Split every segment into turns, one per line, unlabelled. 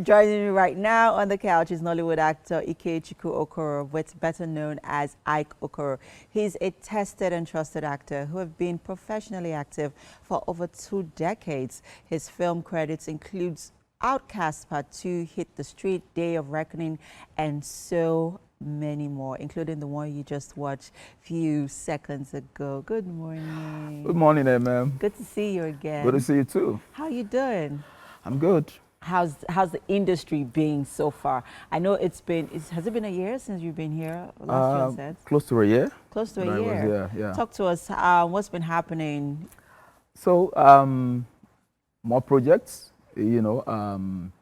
Joining me right now on the couch is Nollywood actor Iyke Okoro, better known as Iyke Okoro. He's a tested and trusted actor who has been professionally active for over 2 decades. His film credits includes Outcast Part 2, Hit the Street, Day of Reckoning, and so many more, including the one you just watched a few seconds ago. Good morning.
Good morning, ma'am.
Good to see you again.
Good to see you too.
How you doing?
I'm good.
How's the industry been so far? I know has it been a year since you've been here? Last year, you said?
Close to a year.
Close to a year.
Yeah.
Talk to us. What's been happening?
So, more projects. I mean,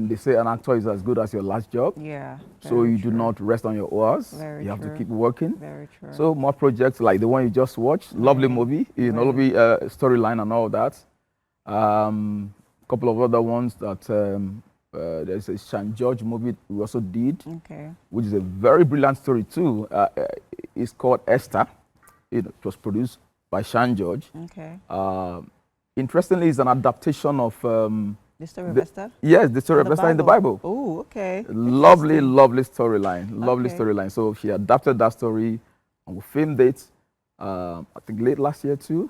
they say an actor is as good as your last job.
Yeah.
So you do not rest on your ours.
Very
you have
true.
to keep working.
Very true.
So more projects like the one you just watched. Lovely movie. Lovely storyline and all that. Couple of other ones that there's a Sean George movie we also did, which is a very brilliant story too. It's called Esther. It was produced by Sean George. Interestingly, it's an adaptation of
the story of Esther.
Yes, the story of Esther in the Bible.
Oh, okay.
Lovely storyline. Lovely storyline. So she adapted that story, and we filmed it. I think late last year too,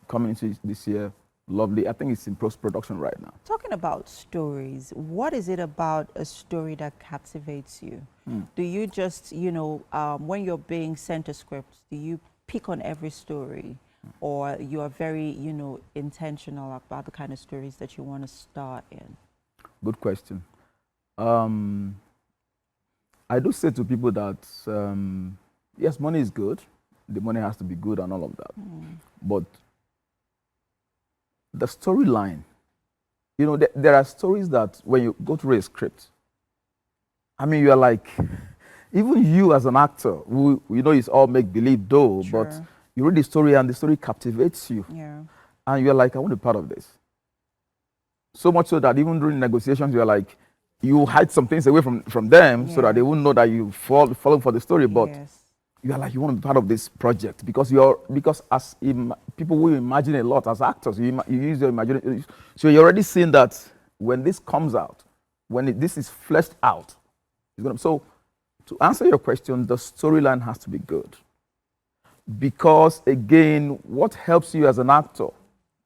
coming into this year. Lovely. I think it's in post-production right now.
Talking about stories, what is it about a story that captivates you? Do you just, when you're being sent a script, do you pick on every story, or you are very, intentional about the kind of stories that you want to star in?
Good question. I do say to people that, yes, money is good. The money has to be good and all of that. But the storyline, there are stories that when you go through a script, I mean, you're like, even you as an actor, it's all make-believe though,
Sure.
but you read the story and the story captivates you.
Yeah.
And you're like, I want to be part of this. So much so that even during negotiations, you're like, you hide some things away from them so that they won't know that you follow for the story. But you are like, you want to be part of this project because as people will imagine a lot as actors, you use your imagination. So you're already seeing that when this comes out, when this is fleshed out, so to answer your question, the storyline has to be good. Because again, what helps you as an actor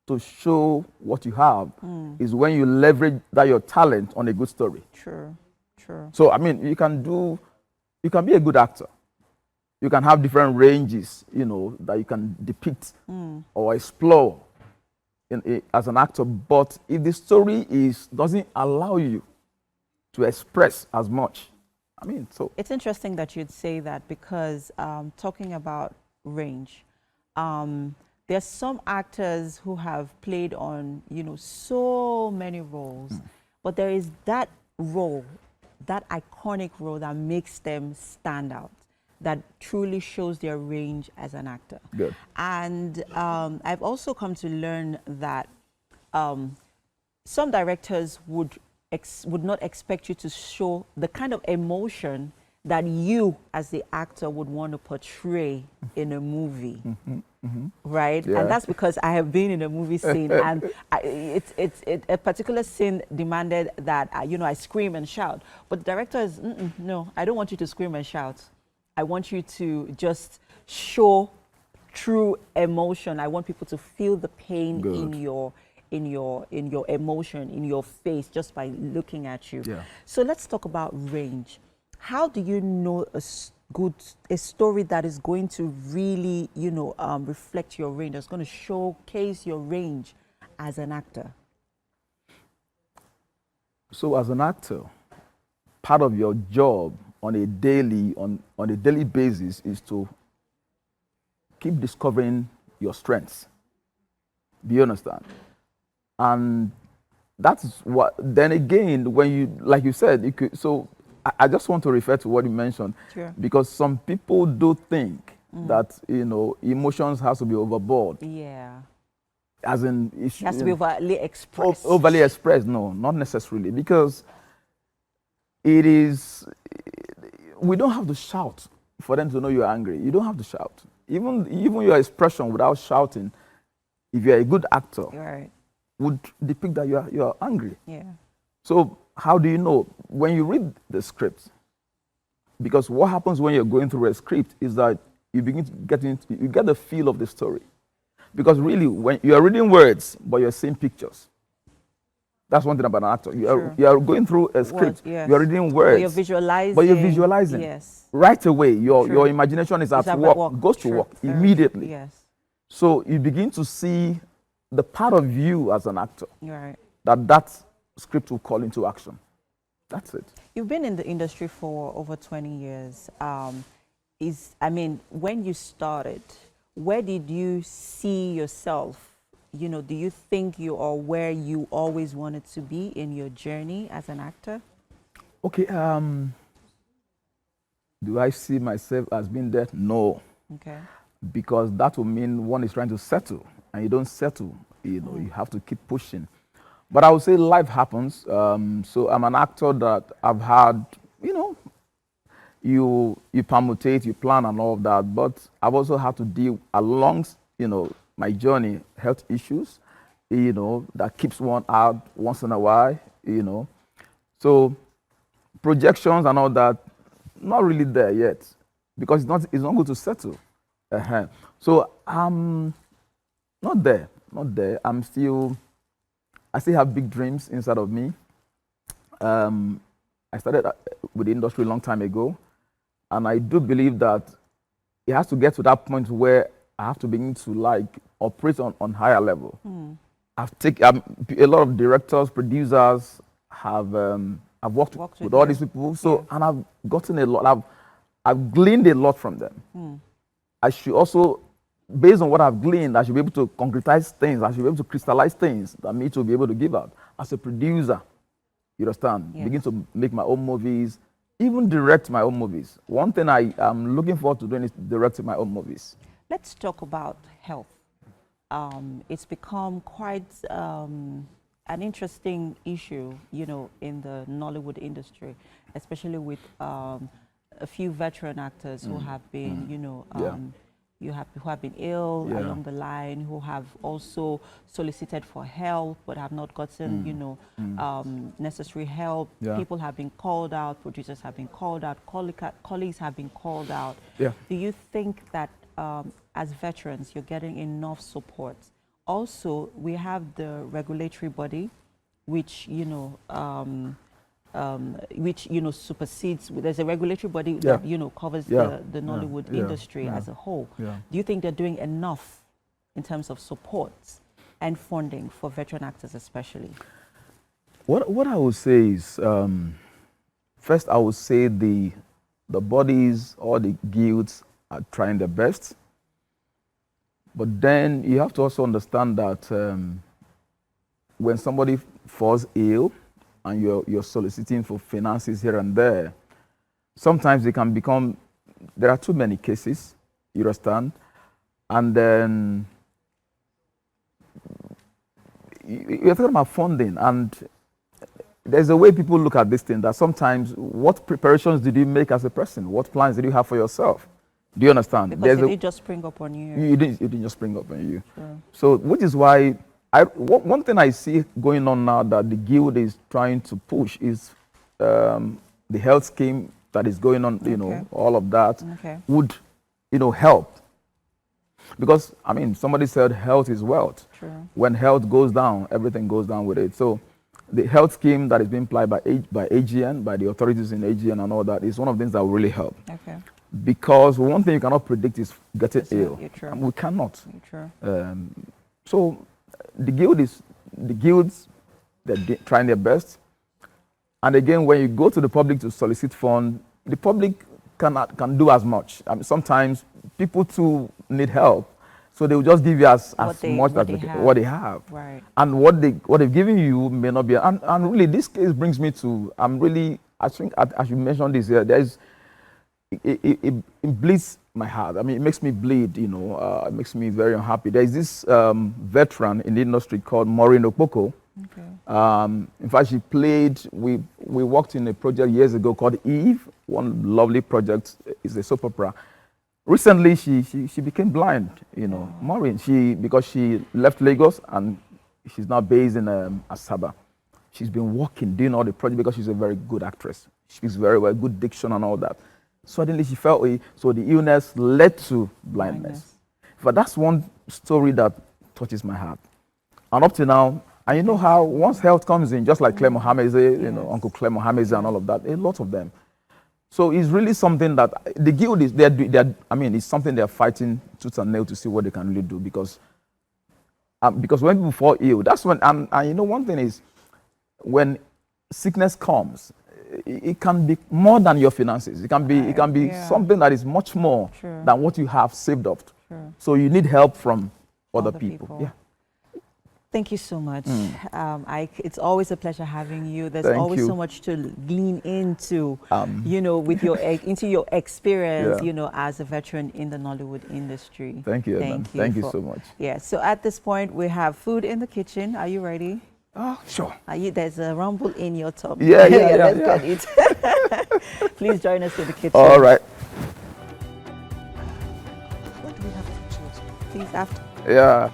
to show what you have is when you leverage your talent on a good story.
True.
So I mean, you can be a good actor. You can have different ranges, that you can depict or explore as an actor. But if the story doesn't allow you to express as much, I mean, so
it's interesting that you'd say that because talking about range, there's some actors who have played on, so many roles, but there is that role, that iconic role that makes them stand out, that truly shows their range as an actor.
Good.
And I've also come to learn that some directors would not expect you to show the kind of emotion that you as the actor would want to portray in a movie. Right?
Yeah.
And that's because I have been in a movie scene and a particular scene demanded that, I scream and shout. But the director is, no, I don't want you to scream and shout. I want you to just show true emotion. I want people to feel the pain in your emotion, in your face, just by looking at you.
Yeah.
So let's talk about range. How do you know a story that is going to really, reflect your range, that's going to showcase your range as an actor?
So as an actor, part of your job on a daily basis is to keep discovering your strengths. Do you understand? And that's what, then again, when you, like you said, I just want to refer to what you mentioned, because some people do think that, emotions has to be overboard.
Yeah.
As in,
it has to be overly expressed.
Overly expressed, no, not necessarily, because we don't have to shout for them to know you're angry. You don't have to shout. Even your expression without shouting, if you're a good actor, would depict that you're angry.
Yeah.
So how do you know? When you read the script, because what happens when you're going through a script is that you begin to you get the feel of the story. Because really, when you're reading words, but you're seeing pictures. That's one thing about an actor. You are going through a script, yes. You're reading words, but you're visualizing.
Yes.
Right away, your imagination is at work, goes to work immediately.
Yes.
So you begin to see the part of you as an actor
right.
that script will call into action. That's it.
You've been in the industry for over 20 years. When you started, where did you see yourself? You know, do you think you are where you always wanted to be in your journey as an actor?
Okay. Do I see myself as being there? No.
Okay.
Because that will mean one is trying to settle, and you don't settle. You know, you have to keep pushing. But I would say life happens. So I'm an actor that I've had, you know, you permutate, you plan and all of that. But I've also had to deal along, you know, my journey, health issues, you know, that keeps one out once in a while, you know. So projections and all that, not really there yet, because it's not good to settle. So I'm not there. I still have big dreams inside of me. I started with the industry a long time ago, and I do believe that it has to get to that point where I have to begin to like operate on higher level. I've taken a lot of directors, producers have I've worked with all these people, so and I've gotten a lot. I've gleaned a lot from them. I should also, based on what I've gleaned, I should be able to concretize things. I should be able to crystallize things that me to be able to give out as a producer. You understand? Begin to make my own movies, even direct my own movies. One thing I am looking forward to doing is directing my own movies.
Let's talk about health. It's become quite an interesting issue, you know, in the Nollywood industry, especially with a few veteran actors who have been, you know, who have been ill along the line, who have also solicited for help but have not gotten, you know, necessary help. People have been called out, producers have been called out, colleagues have been called out. Do you think that as veterans, you're getting enough support? Also, we have the regulatory body, which, you know, supersedes. There's a regulatory body that, you know, covers the Nollywood industry as a whole. Do you think they're doing enough in terms of support and funding for veteran actors especially?
What I would say is, first I would say the bodies or the guilds are trying their best. But then you have to also understand that when somebody falls ill and you're soliciting for finances here and there, sometimes they can become, there are too many cases, you understand? And then you're talking about funding, and there's a way people look at this thing that sometimes, what preparations did you make as a person? What plans did you have for yourself? Do you understand?
Because it didn't just spring up on you.
It didn't just spring up on you. Sure. So, which is why one thing I see going on now that the guild is trying to push is the health scheme that is going on. You know, all of that would, you know, help. Because I mean, somebody said health is wealth.
True.
When health goes down, everything goes down with it. So, the health scheme that is being applied by AGN, by the authorities in AGN and all that, is one of the things that will really help.
Okay.
Because one thing you cannot predict is getting ill.
And
we cannot. So the guilds, they're trying their best. And again, when you go to the public to solicit funds, the public can do as much. I mean, sometimes people too need help, so they will just give you as much as what they have.
Right.
And what they've given you may not be. And really, this case brings me to, I think as you mentioned this here, there's. It bleeds my heart. I mean, it makes me bleed, you know. It makes me very unhappy. There is this veteran in the industry called Iyke Okoro. In fact, she played, we worked in a project years ago called Eve, one lovely project. It's a soap opera. Recently, she became blind, you know. Maureen, because she left Lagos and she's now based in Asaba. she's been working, doing all the projects because she's a very good actress. She speaks very well, good diction and all that. Suddenly she fell ill, so the illness led to blindness. But that's one story that touches my heart. And up to now, and you know how once health comes in, just like Claire Mohammed, you know, Uncle Claire Mohammed and all of that, a lot of them. So it's really something that the guild is, I mean, it's something they're fighting tooth and nail to see what they can really do, because when people fall ill, that's when, and you know, one thing is, when sickness comes, it can be more than your finances. It can be something that is much more than what you have saved up. So you need help from other people. Yeah.
Thank you so much, Iyke. It's always a pleasure having you. There's always so much to lean into, you know, with your into your experience, you know, as a veteran in the Nollywood industry.
Thank you, thank you so much.
Yeah. So at this point, we have food in the kitchen. Are you ready?
Oh, sure.
There's a rumble in your tummy.
Yeah.
Let's get it. Please join us in the kitchen.
All right.
What do we have to choose? Please after.
Yeah.